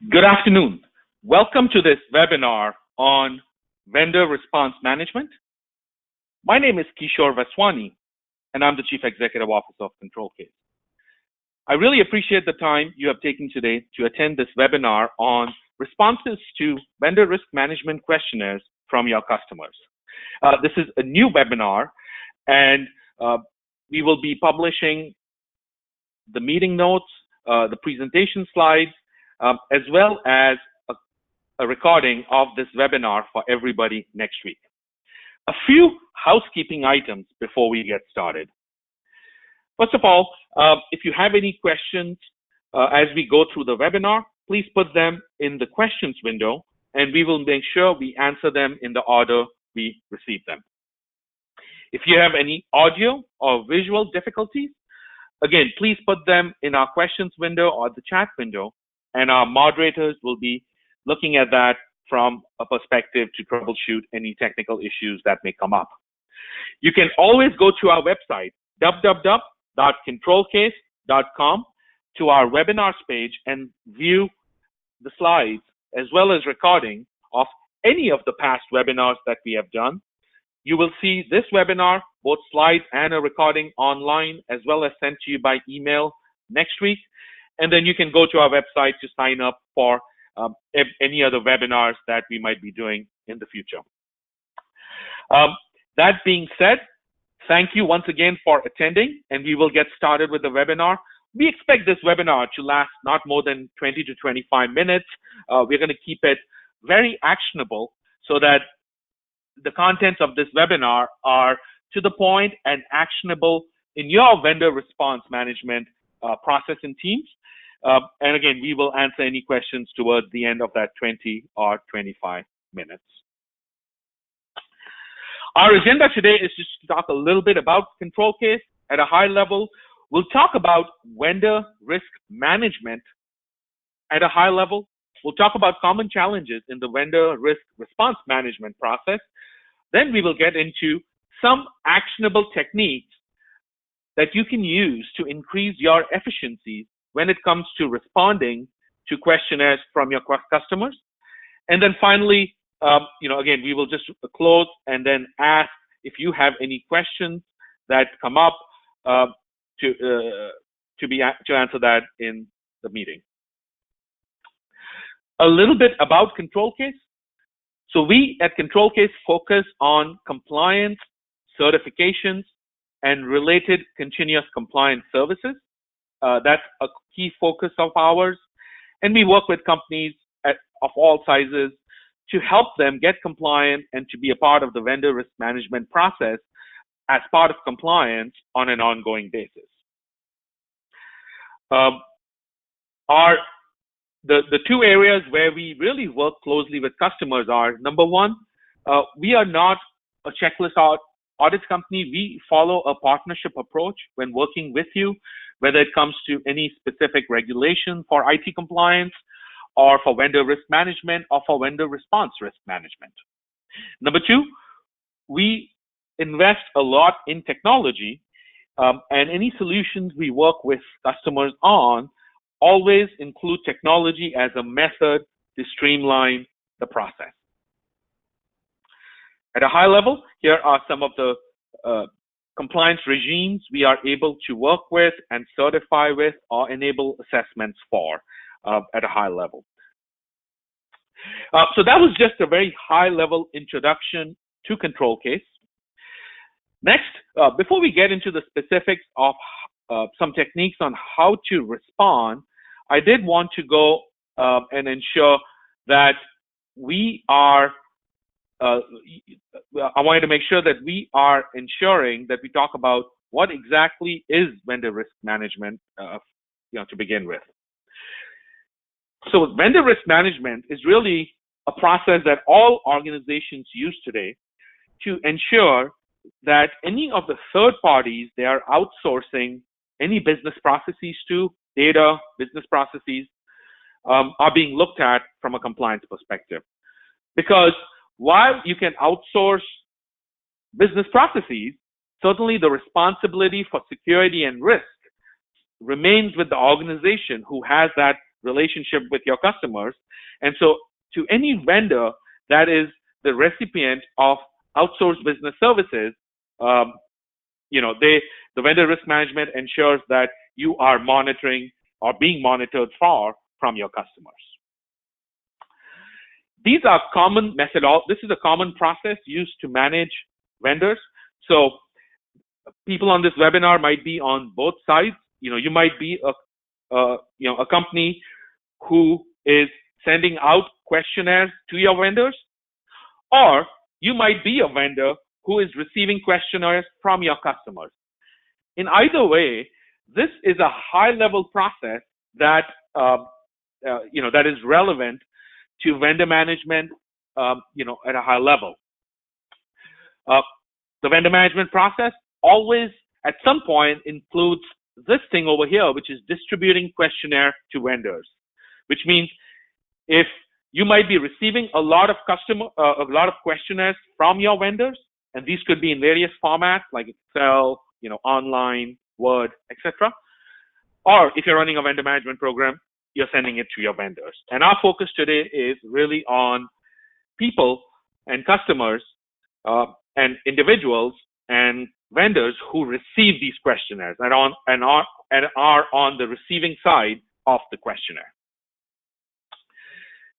Good afternoon. Welcome to this webinar on vendor response management. My name is Kishore Vaswani, and I'm the Chief Executive Officer of ControlCase. I really appreciate the time you have taken today to attend this webinar on responses to vendor risk management questionnaires from your customers. This is a new webinar, and we will be publishing the meeting notes, the presentation slides, as well as a recording of this webinar for everybody next week. A few housekeeping items before we get started. First of all, if you have any questions as we go through the webinar, please put them in the questions window, and we will make sure we answer them in the order we receive them. If you have any audio or visual difficulties, again, please put them in our questions window or the chat window, and our moderators will be looking at that from a perspective to troubleshoot any technical issues that may come up. You can always go to our website, www.controlcase.com, to our webinars page and view the slides as well as recording of any of the past webinars that we have done. You will see this webinar, both slides and a recording online, as well as sent to you by email next week. And then you can go to our website to sign up for any other webinars that we might be doing in the future. That being said, thank you once again for attending, and we will get started with the webinar. We expect this webinar to last not more than 20 to 25 minutes. We're going to keep it very actionable so that the contents of this webinar are to the point and actionable in your vendor response management process and teams. And again, we will answer any questions towards the end of that 20 or 25 minutes. Our agenda today is just to talk a little bit about ControlCase at a high level. We'll talk about vendor risk management at a high level. We'll talk about common challenges in the vendor risk response management process. Then we will get into some actionable techniques that you can use to increase your efficiencies when it comes to responding to questionnaires from your customers. And then finally, again, we will just close and then ask if you have any questions that come up to answer that in the meeting. A little bit about ControlCase. So we at ControlCase focus on compliance, certifications, and related continuous compliance services. That's a key focus of ours. And we work with companies of all sizes to help them get compliant and to be a part of the vendor risk management process as part of compliance on an ongoing basis. The two areas where we really work closely with customers are, number one, we are not a checklist audit company. We follow a partnership approach when working with you, whether it comes to any specific regulation for IT compliance or for vendor risk management or for vendor response risk management. Number two, we invest a lot in technology, and any solutions we work with customers on always include technology as a method to streamline the process. At a high level, here are some of the compliance regimes we are able to work with and certify with or enable assessments for at a high level. So that was just a very high level introduction to ControlCase. Next, before we get into the specifics of some techniques on how to respond, I did want to go and ensure that we are I wanted to make sure that we are ensuring that we talk about what exactly is vendor risk management, to begin with. So vendor risk management is really a process that all organizations use today to ensure that any of the third parties they are outsourcing any business processes to, data, business processes, are being looked at from a compliance perspective. Because while you can outsource business processes, certainly the responsibility for security and risk remains with the organization who has that relationship with your customers. And so to any vendor that is the recipient of outsourced business services, the vendor risk management ensures that you are monitoring or being monitored from your customers. These are common this is a common process used to manage vendors. So people on this webinar might be on both sides. You might be a company who is sending out questionnaires to your vendors, or you might be a vendor who is receiving questionnaires from your customers. In either way, this is a high-level process that that is relevant to vendor management, at a high level. The vendor management process always, at some point, includes this thing over here, which is distributing questionnaire to vendors, which means if you might be receiving a lot of questionnaires from your vendors, and these could be in various formats like Excel, online, Word, etc. Or if you're running a vendor management program, you're sending it to your vendors. And our focus today is really on people and customers and individuals and vendors who receive these questionnaires and are on the receiving side of the questionnaire.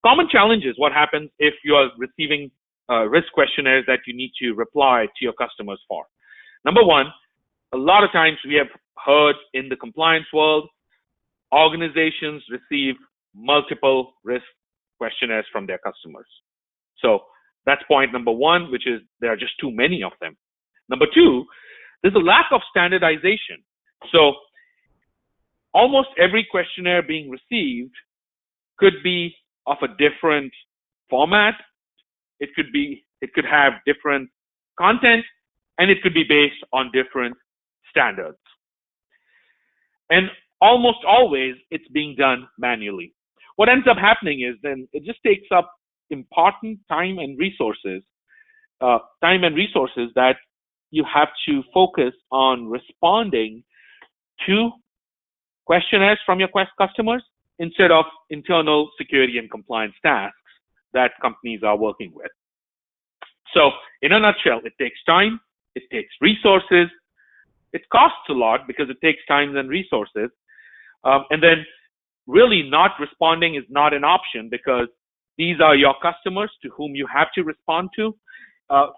Common challenges: what happens if you are receiving risk questionnaires that you need to reply to your customers for? Number one, a lot of times we have heard in the compliance world, organizations receive multiple risk questionnaires from their customers. So that's point number one, which is there are just too many of them. Number two, there's a lack of standardization. So almost every questionnaire being received could be of a different format. It could have different content, and it could be based on different standards. And almost always it's being done manually. What ends up happening is then it just takes up important time and resources that you have to focus on responding to questionnaires from your customers instead of internal security and compliance tasks that companies are working with. So in a nutshell, it takes time, it takes resources, it costs a lot because it takes time and resources, and then really not responding is not an option because these are your customers to whom you have to respond to,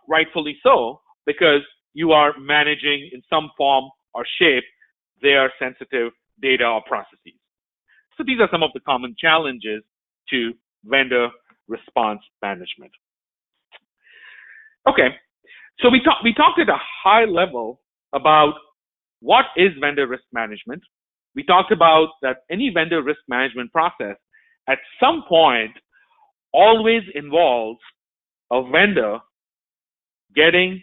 rightfully so, because you are managing in some form or shape their sensitive data or processes. So these are some of the common challenges to vendor response management. Okay, so we talked at a high level about what is vendor risk management. We talked about that any vendor risk management process at some point always involves a vendor getting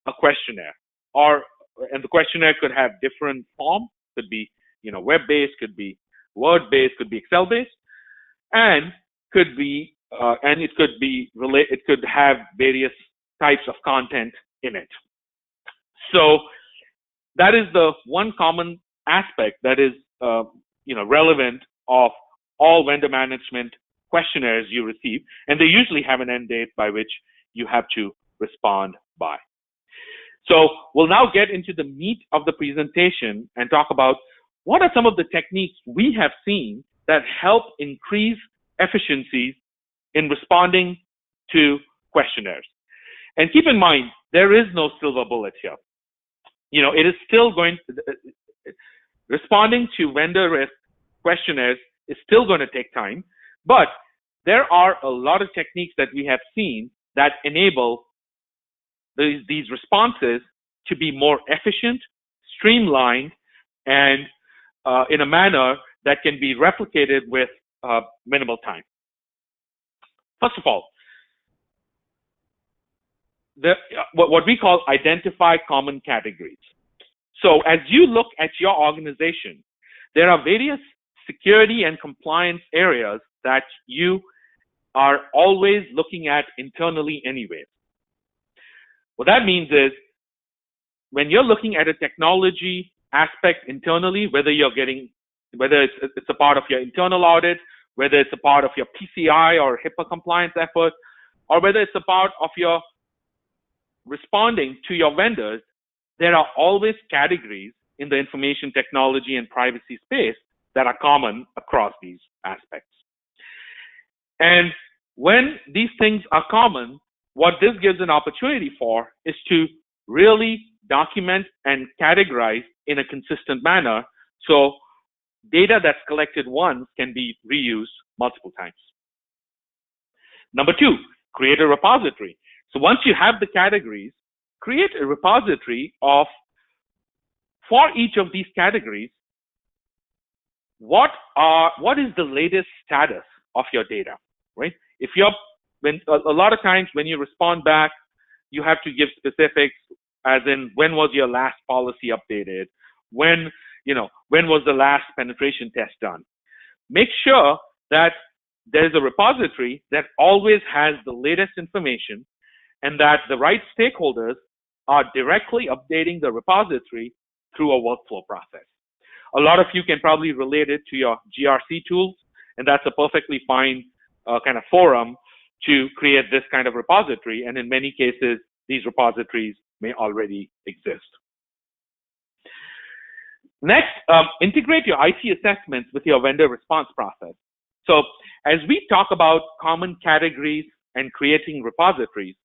a questionnaire, and the questionnaire could have different forms, could be web-based, could be Word-based, could be Excel-based, and it could have various types of content in it. So that is the one common aspect that is relevant of all vendor management questionnaires you receive, and they usually have an end date by which you have to respond by. So we'll now get into the meat of the presentation and talk about what are some of the techniques we have seen that help increase efficiencies in responding to questionnaires. And keep in mind, there is no silver bullet here. It is still responding to vendor risk questionnaires is still going to take time, but there are a lot of techniques that we have seen that enable these responses to be more efficient, streamlined, and in a manner that can be replicated with minimal time. First of all, what we call identify common categories. So as you look at your organization, there are various security and compliance areas that you are always looking at internally anyway. What that means is when you're looking at a technology aspect internally, whether you're getting whether it's a part of your internal audit, whether it's a part of your PCI or HIPAA compliance effort, or whether it's a part of your responding to your vendors, there are always categories in the information technology and privacy space that are common across these aspects. And when these things are common, what this gives an opportunity for is to really document and categorize in a consistent manner so data that's collected once can be reused multiple times. Number two, create a repository. So once you have the categories, create a repository for each of these categories, what is the latest status of your data, right? A lot of times when you respond back, you have to give specifics, as in when was your last policy updated, when was the last penetration test done. Make sure that there's a repository that always has the latest information and that the right stakeholders are directly updating the repository through a workflow process. A lot of you can probably relate it to your GRC tools, and that's a perfectly fine kind of forum to create this kind of repository. And in many cases, these repositories may already exist. Next, integrate your IT assessments with your vendor response process. So as we talk about common categories and creating repositories,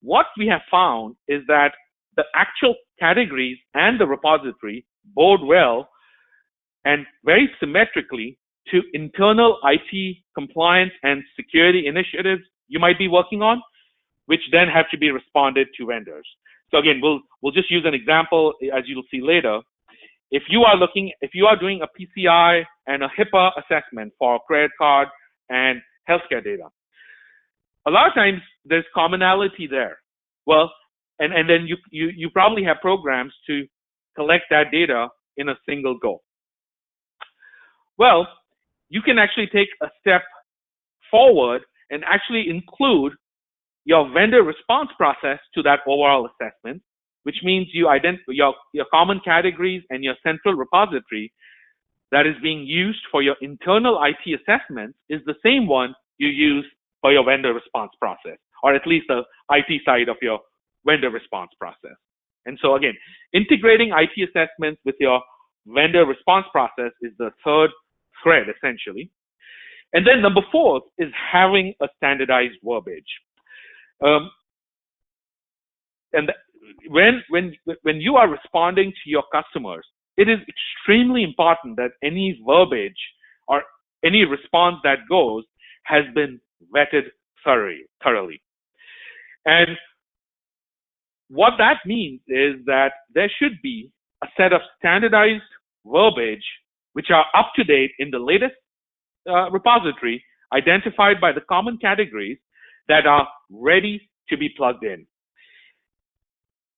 what we have found is that the actual categories and the repository bode well and very symmetrically to internal IT compliance and security initiatives you might be working on, which then have to be responded to vendors. So again, we'll just use an example, as you'll see later. If you are doing a PCI and a HIPAA assessment for credit card and healthcare data, a lot of times there's commonality there. Well, and then you probably have programs to collect that data in a single go. Well, you can actually take a step forward and actually include your vendor response process to that overall assessment, which means you identify your common categories and your central repository that is being used for your internal IT assessments is the same one you use for your vendor response process, or at least the IT side of your vendor response process. And so again, integrating IT assessments with your vendor response process is the third thread, essentially. And then number four is having a standardized verbiage. And when you are responding to your customers, it is extremely important that any verbiage or any response that goes has been vetted thoroughly. And what that means is that there should be a set of standardized verbiage which are up to date in the latest repository, identified by the common categories that are ready to be plugged in.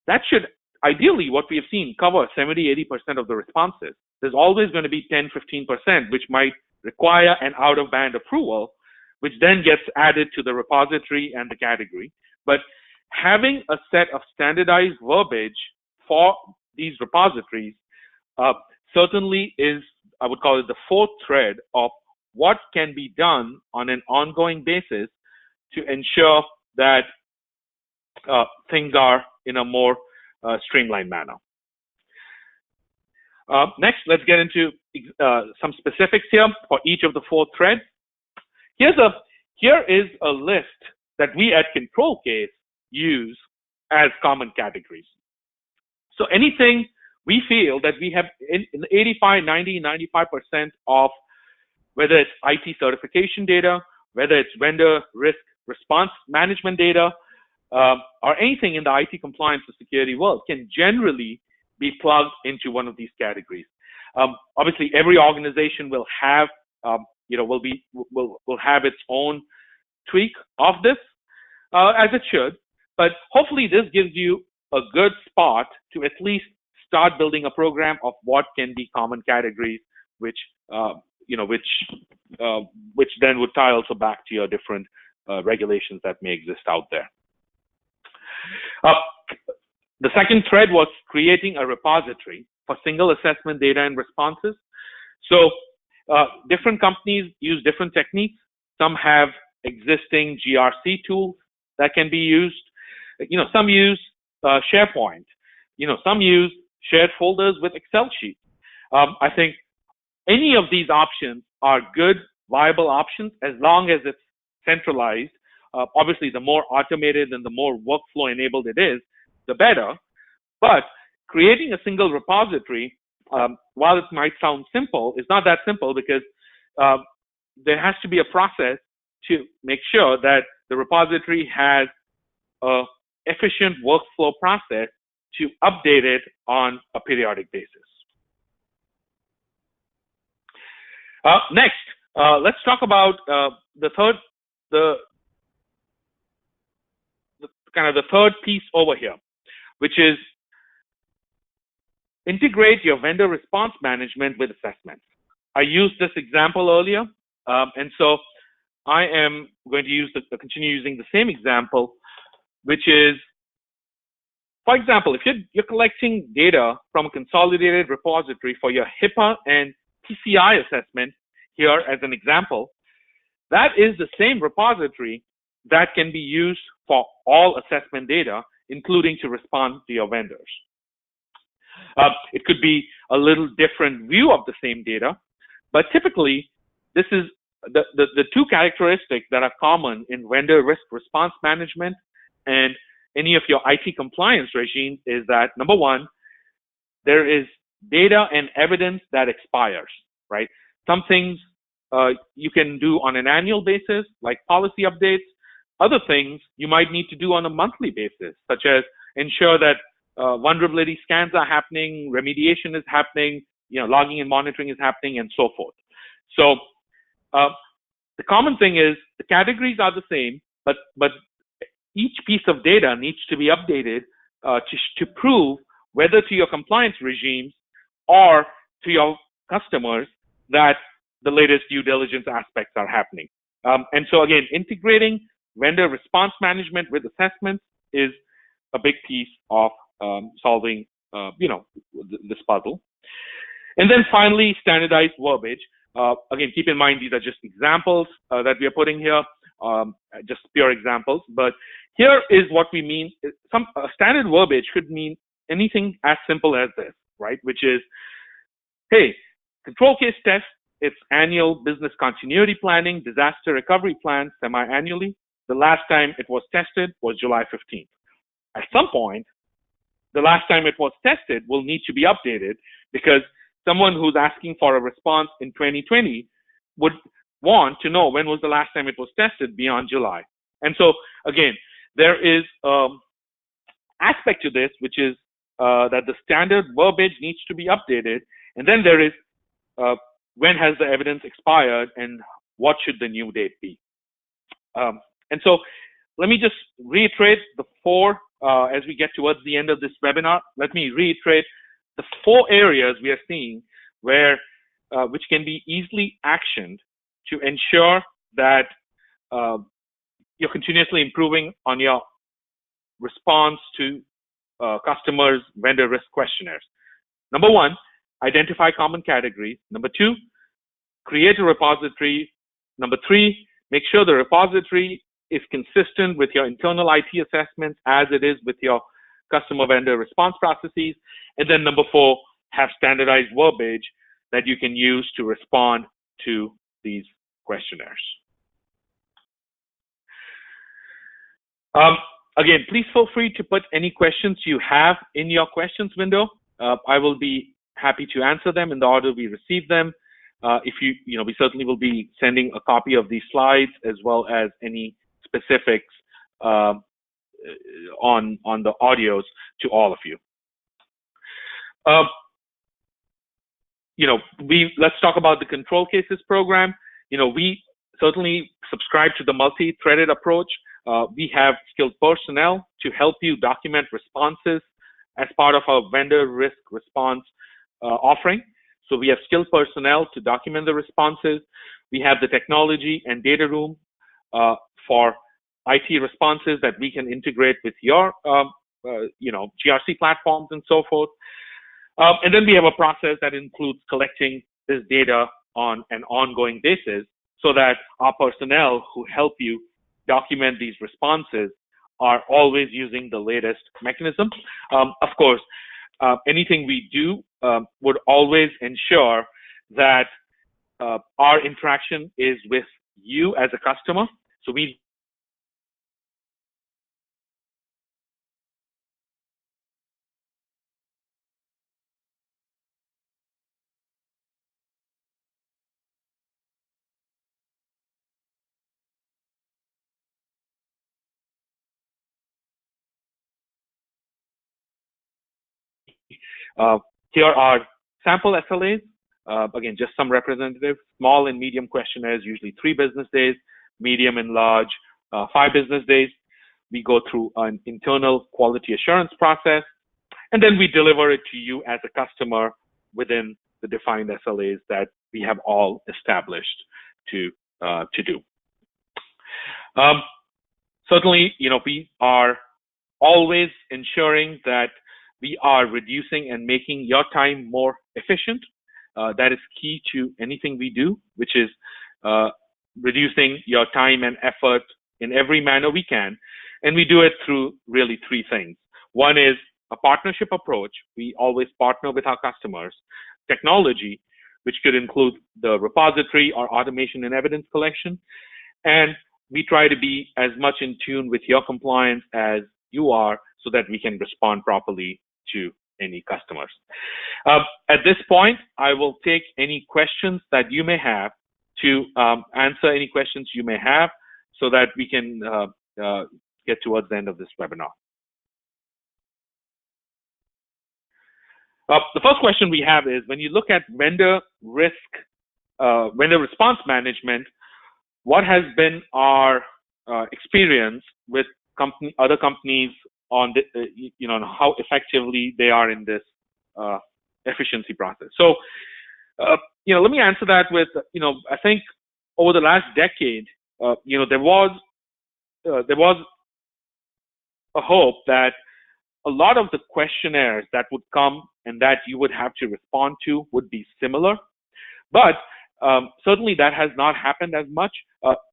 That should, ideally, what we have seen, cover 70–80% of the responses. There's always going to be 10–15% which might require an out-of-band approval, which then gets added to the repository and the category. But having a set of standardized verbiage for these repositories certainly is, I would call it, the fourth thread of what can be done on an ongoing basis to ensure that things are in a more streamlined manner. Next, let's get into some specifics here for each of the four threads. Here is a list that we at ControlCase use as common categories. So anything we feel that we have in 85, 90, 95% of, whether it's IT certification data, whether it's vendor risk response management data, or anything in the IT compliance or security world, can generally be plugged into one of these categories. Obviously, every organization will have, will have its own tweak of this, as it should. But hopefully, this gives you a good spot to at least start building a program of what can be common categories, which then would tie also back to your different regulations that may exist out there. The second thread was creating a repository for single assessment data and responses. So different companies use different techniques. Some have existing GRC tools that can be used. Some use SharePoint. Some use shared folders with Excel sheets. I think any of these options are good, viable options as long as it's centralized. Obviously, the more automated and the more workflow enabled it is, the better. But creating a single repository, while it might sound simple, is not that simple because there has to be a process to make sure that the repository has an efficient workflow process to update it on a periodic basis. Next, let's talk about the third piece over here, which is integrate your vendor response management with assessments. I used this example earlier, and so I am going to continue using the same example, which is, for example, if you're collecting data from a consolidated repository for your HIPAA and PCI assessment here as an example, that is the same repository that can be used for all assessment data, including to respond to your vendors. It could be a little different view of the same data, but typically this is the two characteristics that are common in vendor risk response management and any of your IT compliance regimes is that, number one, there is data and evidence that expires, right? Some things you can do on an annual basis, like policy updates. Other things you might need to do on a monthly basis, such as ensure that vulnerability scans are happening, remediation is happening, logging and monitoring is happening, and so forth. So the common thing is the categories are the same, but each piece of data needs to be updated to prove whether to your compliance regimes or to your customers that the latest due diligence aspects are happening. And so again, integrating vendor response management with assessments is a big piece of solving this puzzle. And then finally, standardized verbiage. Again, keep in mind these are just examples that we are putting here, just pure examples. But here is what we mean. Standard verbiage could mean anything as simple as this, right? Which is, hey, ControlCase tests its annual business continuity planning, disaster recovery plan semi-annually. The last time it was tested was July 15th. At some point, the last time it was tested will need to be updated because someone who's asking for a response in 2020 would want to know when was the last time it was tested beyond July. And so, again, there is aspect to this, which is that the standard verbiage needs to be updated. And then there is when has the evidence expired and what should the new date be? And so let me just reiterate the four, as we get towards the end of this webinar, let me reiterate the 4 areas we are seeing where, which can be easily actioned to ensure that you're continuously improving on your response to customers' vendor risk questionnaires. Number 1, identify common categories. Number 2, create a repository. Number 3, make sure the repository is consistent with your internal IT assessments as it is with your customer vendor response processes. And then number 4, have standardized verbiage that you can use to respond to these questionnaires. Again, please feel free to put any questions you have in your questions window. I will be happy to answer them in the order we receive them. If we certainly will be sending a copy of these slides as well as any specifics on the audios to all of you. Let's talk about the ControlCases program. We certainly subscribe to the multi-threaded approach. We have skilled personnel to help you document responses as part of our vendor risk response offering. So we have skilled personnel to document the responses. We have the technology and data room for IT responses that we can integrate with your, GRC platforms and so forth. And then we have a process that includes collecting this data on an ongoing basis so that our personnel who help you document these responses are always using the latest mechanism. Of course, anything we do would always ensure that our interaction is with you as a customer. So we here are sample SLAs. Again, just some representative, small and medium questionnaires, usually 3 business days, medium and large, 5 business days. We go through an internal quality assurance process, and then we deliver it to you as a customer within the defined SLAs that we have all established to do. Certainly, we are always ensuring that we are reducing and making your time more efficient. That is key to anything we do, which is reducing your time and effort in every manner we can. And we do it through really 3 things. One is a partnership approach. We always partner with our customers. Technology, which could include the repository or automation and evidence collection. And we try to be as much in tune with your compliance as you are so that we can respond properly to any customers. At this point, I will take any questions that you may have to answer any questions you may have so that we can get towards the end of this webinar. The first question we have is, when you look at vendor response management, what has been our experience with other companies on on how effectively they are in this efficiency process? So, let me answer that with, I think over the last decade, there was a hope that a lot of the questionnaires that would come and that you would have to respond to would be similar, but certainly that has not happened as much.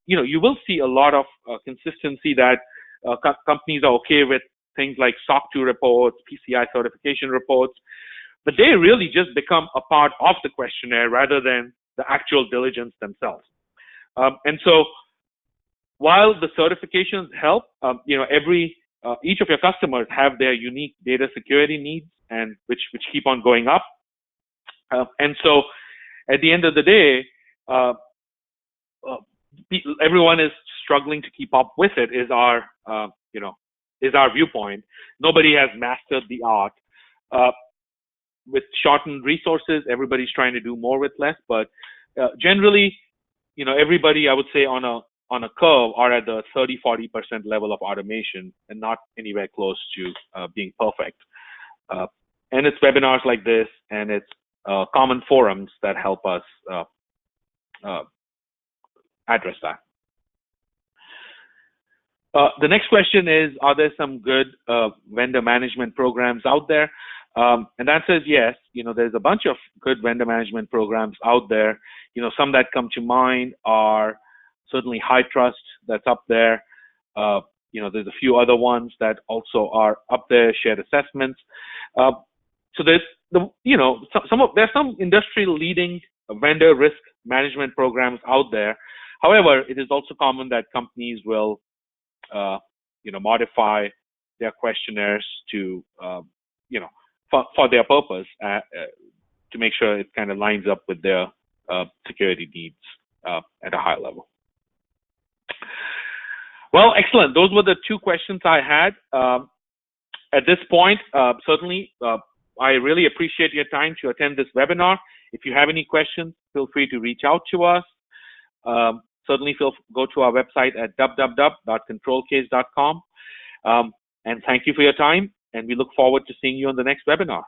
You will see a lot of consistency that companies are okay with things like SOC 2 reports, PCI certification reports, but they really just become a part of the questionnaire rather than the actual diligence themselves. And so while the certifications help, each of your customers have their unique data security needs, and which keep on going up. And so at the end of the day, everyone is struggling to keep up with it, is our viewpoint. Nobody has mastered the art. With shortened resources, everybody's trying to do more with less, but generally, everybody, I would say, on a curve are at the 30-40% level of automation and not anywhere close to being perfect. And it's webinars like this, and it's common forums that help us address that. The next question is, are there some good vendor management programs out there? And the answer is yes. There's a bunch of good vendor management programs out there. Some that come to mind are certainly HITRUST, that's up there. There's a few other ones that also are up there, shared assessments. So there's there's some industry leading vendor risk management programs out there. However, it is also common that companies will modify their questionnaires to for their purpose to make sure it kind of lines up with their security needs at a high level. Well, excellent. Those were the 2 questions I had. At this point, certainly, I really appreciate your time to attend this webinar. If you have any questions, feel free to reach out to us. Certainly, go to our website at www.controlcase.com. And thank you for your time, and we look forward to seeing you on the next webinar.